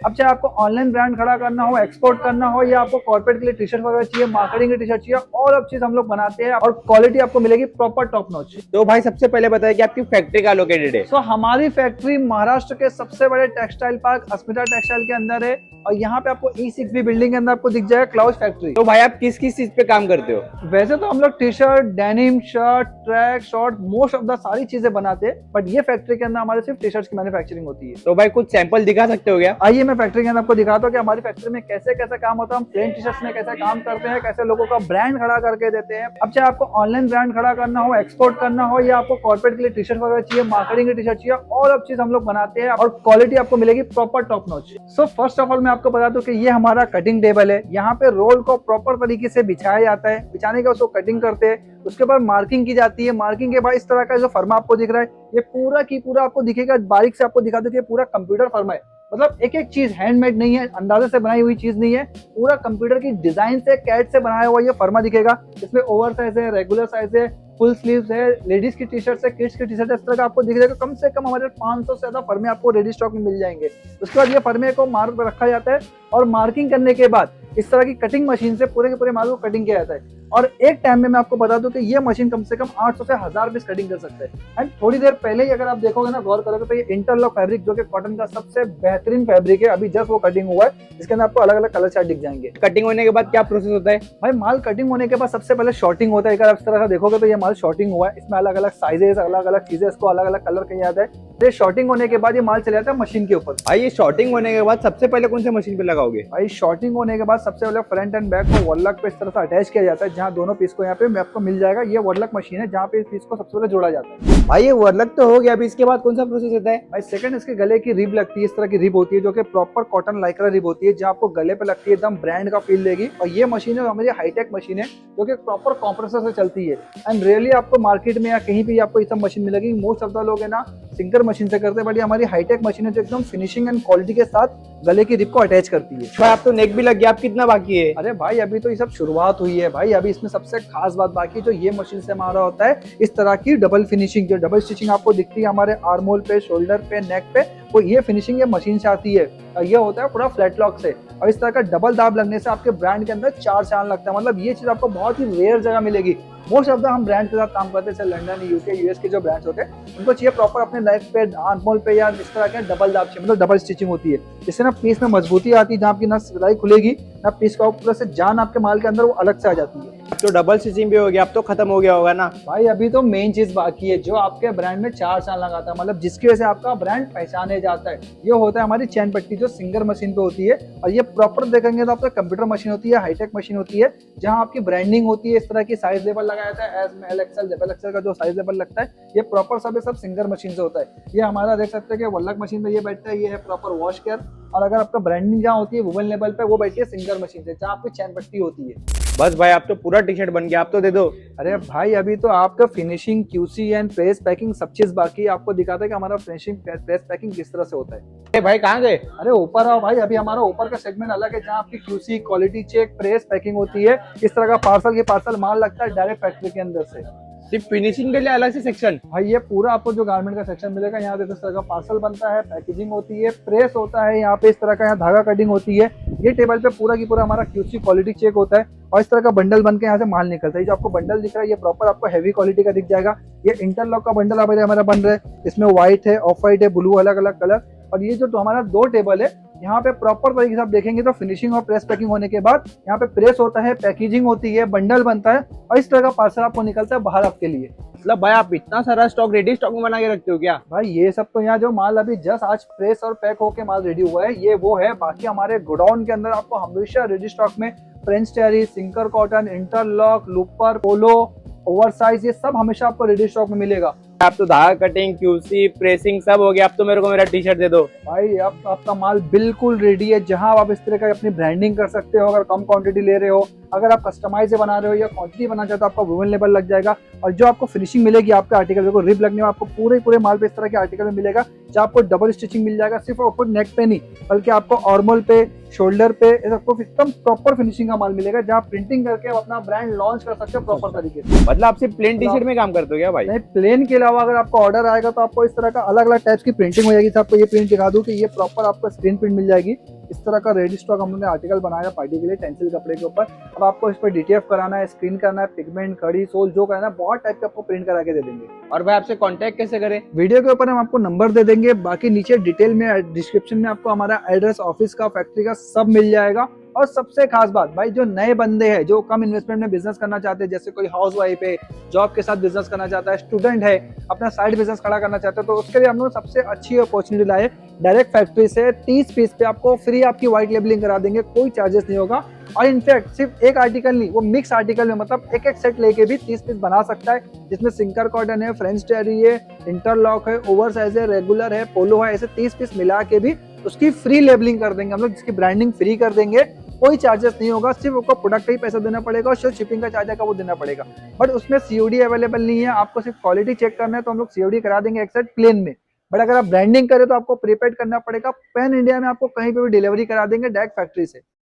अब चाहे आपको ऑनलाइन ब्रांड खड़ा करना हो, एक्सपोर्ट करना हो, या आपको कॉर्पोरेट के लिए टी शर्ट वगैरह चाहिए, मार्केटिंग की टी शर्ट चाहिए, ऑल ऑफ चीज हम लोग बनाते हैं और क्वालिटी आपको मिलेगी प्रॉपर टॉप नॉच। तो भाई सबसे पहले बताया कि आपकी फैक्ट्री का लोकेटेड है। सो हमारी फैक्ट्री महाराष्ट्र के सबसे बड़े टेक्सटाइल पार्क अस्मिता टेक्सटाइल के अंदर है और यहाँ पे आपको E6B बिल्डिंग के अंदर आपको दिख जाएगा क्लाउड फैक्ट्री। तो भाई आप किस किस चीज पे काम करते हो? वैसे तो हम लोग T shirt, denim, shirt, track, short, most of the सारी चीजें बनाते हैं, बट ये फैक्ट्री के अंदर हमारे सिर्फ टी शर्ट्स की मैन्युफैक्चरिंग होती है। तो भाई कुछ सैंपल दिखा सकते हो क्या? आइए मैं फैक्ट्री के अंदर आपको दिखाता हूँ कि हमारी फैक्ट्री में कैसे कैसे काम होता है, हम प्लेन टी शर्ट्स में कैसे काम करते हैं, कैसे लोगों का ब्रांड खड़ा करके देते हैं। अब चाहे आपको ऑनलाइन ब्रांड खड़ा करना हो, एक्सपोर्ट करना हो, या आपको कॉर्पोरेट के लिए टी शर्ट वगैरह चाहिए, मार्केटिंग की टी शर्ट चाहिए, ऑल ऑफ चीज हम लोग बनाते हैं और क्वालिटी आपको मिलेगी proper top notch. So first of all मैं आपको बता दूं कि ये हमारा कटिंग टेबल है। यहाँ पे रोल को प्रॉपर तरीके से बिछाया जाता है, बिछाने के बाद उसको कटिंग करते हैं, उसके बाद मार्किंग की जाती है। मार्किंग के बाद इस तरह का जो फर्मा आपको दिख रहा है, ये पूरा की पूरा आपको दिखेगा, बारीक से आपको दिखा दो कि ये पूरा कंप्यूटर फर्मा है। मतलब एक एक चीज हैंडमेड नहीं है, अंदाजे से बनाई हुई चीज नहीं है, पूरा कंप्यूटर की डिजाइन से, कैट से बनाया हुआ ये फर्मा दिखेगा। इसमें ओवर साइज है, रेगुलर साइज है, फुल स्लीव्स है, लेडीज की टी शर्ट है, किड्स की टी शर्ट है, इस तरह का आपको दिख जाएगा। कम से कम हमारे 500 से ज्यादा फर्मे आपको रेडी स्टॉक में मिल जाएंगे। उसके बाद ये फर्मे को मार्क पर रखा जाता है और मार्किंग करने के बाद इस तरह की कटिंग मशीन से पूरे के पूरे माल को कटिंग किया जाता है। और एक टाइम में मैं आपको बता दूं कि ये मशीन कम से कम 800 से 1000 पीस कटिंग कर सकते हैं। एंड थोड़ी देर पहले ही अगर आप देखोगे ना, गौर करोगे तो ये इंटरलॉक फैब्रिक जो कि कॉटन का सबसे बेहतरीन फैब्रिक है, अभी जस्ट वो कटिंग हुआ है। इसके अंदर आपको अलग अलग कलर चार्ट दिख जाएंगे। कटिंग होने के बाद क्या प्रोसेस होता है? भाई माल कटिंग होने के बाद सबसे पहले शॉर्टिंग होता है। अगर आप इस तरह का देखोगे तो ये माल शॉर्टिंग हुआ है, इसमें अलग अलग साइजेस, अलग अलग चीजें, इसको अलग अलग कलर किया जाता है। ये शॉर्टिंग होने के बाद ये माल चले जाता है मशीन के ऊपर। भाई ये शॉर्टिंग होने के बाद सबसे पहले कौन से मशीन पे लगाओगे? भाई शॉर्टिंग होने के बाद सबसे पहले फ्रंट एंड बैक को वॉललॉक पे इस तरह से अटैच किया जाता है, जहां दोनों पीस को यहाँ पे आपको मिल जाएगा। ये वॉललॉक मशीन है जहाँ पे इस पीस को सबसे पहले जोड़ा जाता है। भाई ये वर्लक तो हो गया, अभी इसके बाद कौन सा प्रोसेस होता है? भाई सेकंड, इसके गले की रिब लगती है, इस तरह की रिब होती है जो कि प्रॉपर कॉटन लाइक्रा रिब होती है, जहाँ आपको गले पे लगती है, एकदम ब्रांड का फील देगी। और ये मशीन है हमारी हाईटेक मशीन है जो कि प्रॉपर कंप्रेसर से चलती है। एंड रियली आपको मार्केट में या कहीं भी आपको ये सब मशीन मिलेगी। मोस्ट ऑफ द लोग है ना सिंकर मशीन से करते हैं, बट ये हमारी हाईटेक मशीन है जो एकदम फिनिशिंग एंड क्वालिटी के साथ गले की रिब को अटैच करती है। भाई आप तो नेक भी लग गया, आप कितना बाकी है? अरे भाई अभी तो ये सब शुरुआत हुई है भाई। अभी इसमें सबसे खास बात बाकी है, जो ये मशीन से हमारा होता है इस तरह की डबल फिनिशिंग, जो डबल स्टिचिंग आपको दिखती है हमारे आर्मोल पे, शोल्डर पे, नेक पे, वो ये फिनिशिंग ये मशीन से आती है। ये होता है पूरा फ्लैट लॉक से, और इस तरह का डबल दाब लगने से आपके ब्रांड के अंदर 4 चांद लगता है। मतलब ये चीज आपको बहुत ही रेयर जगह मिलेगी। मोस्ट ऑफ द हम ब्रांड के साथ काम करते हैं, जैसे लंदन, यूके, यूएस के जो ब्रांड्स होते हैं, उनको चाहिए प्रॉपर अपने नेक पे, आर्मोल पे या इस तरह के डबल दाब चाहिए, मतलब डबल स्टिचिंग होती है। इससे ना पीस में मजबूती आती है, जहाँ आपकी ना सिलाई खुलेगी ना पीस का ऊपर से जान आपके माल के अंदर वो अलग से आ जाती है। तो डबल स्टिचिंग भी हो गया, अब तो खत्म हो गया होगा ना? भाई अभी तो मेन चीज बाकी है जो आपके ब्रांड में 4 चांद लगाता है, मतलब जिसकी वजह से आपका ब्रांड पहचाने जाता है। ये होता है हमारी चैन पट्टी जो सिंगर मशीन पे होती है। और ये प्रॉपर देखेंगे तो आपका कंप्यूटर मशीन होती है, हाईटेक मशीन होती है, जहां आपकी ब्रांडिंग होती है। इस तरह की साइज लेवल लगाया जाता है, S, L, XL, double XL का जो साइज लेवल लगता है, ये प्रॉपर सब सिंगर मशीन से होता है। ये हमारा देख सकते हैं कि वल्लक मशीन में ये बैठता है, ये है प्रॉपर वॉश केयर। और अगर आपका ब्रांडिंग जहाँ होती है वुवन लेवल पे, वो बैठी है सिंगर मशीन से, जहाँ आपकी चैन पट्टी होती है। बस भाई आप तो पूरा टी शर्ट बन गया, आप तो दे दो। अरे भाई अभी तो आपका finishing, QC and press packing सब चीज बाकी है। आपको दिखाता है कि हमारा फिनिशिंग, प्रेस पैकिंग किस तरह से होता है। ए भाई कहाँ गए? अरे ऊपर आओ भाई, अभी हमारा ऊपर का सेगमेंट अलग है, जहाँ आपकी QC, quality check, press packing होती है। इस तरह का पार्सल के पार्सल माल लगता है डायरेक्ट फैक्ट्री के अंदर से। सिर्फ फिनिशिंग के लिए अलग से सेक्शन? भाई ये पूरा आपको जो गारमेंट का सेक्शन मिलेगा, यहाँ देखो इस तरह का पार्सल बनता है, पैकेजिंग होती है, प्रेस होता है, यहाँ पे इस तरह का यहाँ धागा कटिंग होती है। ये टेबल पे पूरा की पूरा हमारा क्यूसी क्वालिटी चेक होता है, और इस तरह का बंडल बन के यहाँ से माल निकलता है। जो आपको बंडल दिख रहा है ये प्रॉपर आपको हैवी क्वालिटी का दिख जाएगा। ये इंटरलॉक का बंडल हमारा बन रहा है, इसमें व्हाइट है, ऑफ व्हाइट है, ब्लू, अलग अलग कलर। और ये जो हमारा 2 टेबल है, यहाँ पे प्रॉपर तरीके से आप देखेंगे तो फिनिशिंग और प्रेस पैकिंग होने के बाद यहाँ पे प्रेस होता है, पैकेजिंग होती है, बंडल बनता है, और इस तरह का पार्सल आपको निकलता है बाहर आपके लिए। मतलब भाई आप इतना सारा स्टॉक रेडी स्टॉक में बना के रखते हो क्या? भाई ये सब तो यहाँ जो माल अभी जस्ट आज प्रेस और पैक होके माल रेडी हुआ है, ये वो है। बाकी हमारे गोडाउन के अंदर आपको हमेशा रेडी स्टॉक में फ्रेंच टेरी, सिंकर कॉटन, इंटरलॉक, लूपर, पोलो, ओवरसाइज, ये सब हमेशा आपको रेडी स्टॉक में मिलेगा। आप तो धागा कटिंग, क्यूसी, प्रेसिंग सब हो गया, अब तो मेरे को मेरा टी शर्ट दे दो। भाई अब आपका माल बिल्कुल रेडी है, जहां आप इस तरह का अपनी ब्रांडिंग कर सकते हो। अगर कम क्वांटिटी ले रहे हो अगर आप कस्टमाइज बना रहे हो या क्वांटिटी बना चाहते हो आपका वुवन लेबल लग जाएगा। और जो आपको फिनिशिंग मिलेगी आपके आर्टिकल देखो रिब लगने में आपको पूरे माल पे इस तरह के आर्टिकल में मिलेगा, जहाँ आपको डबल स्टिचिंग मिल जाएगा, सिर्फ ऊपर नेक पे नहीं बल्कि आपको आर्मोल पे, शोल्डर पे आपको एकदम प्रॉपर फिनिशिंग का माल मिलेगा, जहाँ प्रिंटिंग करके आप अपना ब्रांड लॉन्च कर सकते हो प्रॉपर तरीके से। मतलब आप सिर्फ प्लेन टी शर्ट में काम करते हो क्या भाई? नहीं, प्लेन के अलावा अगर आपको ऑर्डर आएगा तो आपको इस तरह का अलग अलग टाइप्स की प्रिंटिंग हो जाएगी। आपको ये प्रिंट दिखा दूं कि ये प्रॉपर आपको स्क्रीन प्रिंट मिल जाएगी। इस तरह का रेडी स्टॉक हम लोगों ने आर्टिकल बनाया पार्टी के लिए टेंसिल कपड़े के ऊपर। अब आपको इस पर डीटीएफ कराना है, स्क्रीन करना है, पिगमेंट, खड़ी, सोल जो करना है, बहुत टाइप के आपको प्रिंट करा के दे देंगे। और भाई आपसे कांटेक्ट कैसे करें? वीडियो के ऊपर हम आपको नंबर दे देंगे, बाकी नीचे डिटेल में डिस्क्रिप्शन में आपको हमारा एड्रेस, ऑफिस का, फैक्ट्री का सब मिल जाएगा। और सबसे खास बात भाई, जो नए बंदे हैं जो कम इन्वेस्टमेंट में बिजनेस करना चाहते हैं, जैसे कोई हाउस वाइफ है, जॉब के साथ बिजनेस करना चाहता है, स्टूडेंट है, अपना साइड बिजनेस खड़ा करना चाहता है, तो उसके लिए हम लोग सबसे अच्छी अपॉर्चुनिटी लाए। डायरेक्ट फैक्ट्री से 30 पीस पे आपको फ्री आपकी व्हाइट लेबलिंग करा देंगे, कोई चार्जेस नहीं होगा। और इनफैक्ट सिर्फ एक आर्टिकल नहीं, वो मिक्स आर्टिकल में मतलब एक एक सेट लेके भी 30 पीस बना सकता है, जिसमें सिंकर कॉटन है, फ्रेंच टेरी है, इंटरलॉक है, ओवर साइज है, रेगुलर है, पोलो है, ऐसे 30 पीस मिला के भी उसकी फ्री लेबलिंग कर देंगे हम लोग, जिसकी ब्रांडिंग फ्री कर देंगे। कोई चार्जेस नहीं होगा, सिर्फ आपको प्रोडक्ट का ही पैसा देना पड़ेगा और सिर्फ शिपिंग का चार्ज का वो देना पड़ेगा। बट उसमें सीओडी अवेलेबल नहीं है, आपको सिर्फ क्वालिटी चेक करना है तो हम लोग सीओडी करा देंगे एक सेट प्लेन में। बट अगर आप ब्रांडिंग करें तो आपको प्रीपेड करना पड़ेगा। पैन इंडिया में आपको कहीं पे भी डिलीवरी करा देंगे डायरेक्ट फैक्ट्री से।